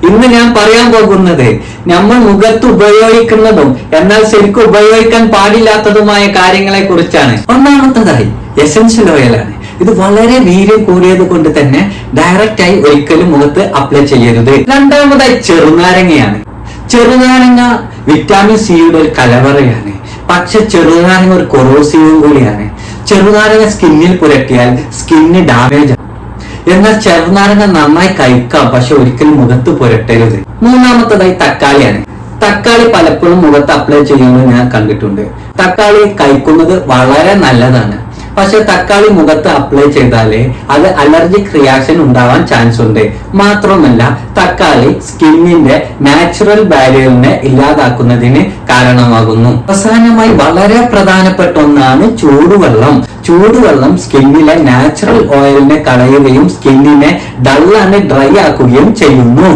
ഇന്ന് ഞാൻ പറയാൻ പോകുന്നത് നമ്മൾ മുഖത്ത് ഉപയോഗിക്കുന്നതും എന്നാൽ ശരിക്കും ഉപയോഗിക്കാൻ പാടില്ലാത്തതുമായ കാര്യങ്ങളെ കുറിച്ചാണ്. ഒന്നാമത്തതായി എസൻഷ്യൽ ഓയിലാണ്. ഇത് വളരെ വീര്യം കൂടിയത് കൊണ്ട് തന്നെ ഡയറക്റ്റ് ആയി ഒരിക്കലും മുഖത്ത് അപ്ലൈ ചെയ്യരുത്. രണ്ടാമതായി ചെറുനാരങ്ങയാണ്. ചെറുനാരങ്ങ വിറ്റാമിൻ സിയുടെ ഒരു കലവറയാണ്. പക്ഷെ ചെറുനാരങ്ങ ഒരു കൊറോസീവും കൂടിയാണ്. ചെറുനാരങ്ങ സ്കിന്നിൽ പുരട്ടിയാൽ സ്കിന്ന് ഡാമേജ് ആണ്. എന്നാൽ ചെറുനാരങ്ങ നന്നായി കഴിക്കാം, പക്ഷെ ഒരിക്കലും മുഖത്ത് പുരട്ടരുത്. മൂന്നാമത്തതായി തക്കാളിയാണ്. തക്കാളി പലപ്പോഴും മുഖത്ത് അപ്ലൈ ചെയ്യുന്നത് ഞാൻ കണ്ടിട്ടുണ്ട്. തക്കാളി കഴിക്കുന്നത് വളരെ നല്ലതാണ്, പക്ഷെ തക്കാളി മുഖത്ത് അപ്ലൈ ചെയ്താല് അത് അലർജിക് റിയാക്ഷൻ ഉണ്ടാവാൻ ചാൻസ് ഉണ്ട്. മാത്രമല്ല തക്കാളി സ്കിന്നിന്റെ നാച്ചുറൽ ബാരിയറിനെ ഇല്ലാതാക്കുന്നതിന് കാരണമാകുന്നു. അവസാനമായി വളരെ പ്രധാനപ്പെട്ട ഒന്നാണ് ചൂടുവെള്ളം. ചൂടുവെള്ളം സ്കിന്നിലെ നാച്ചുറൽ ഓയിലിനെ കളയുകയും സ്കിന്നിനെ ഡള്ളാണ് ഡ്രൈ ആക്കുകയും ചെയ്യുന്നു.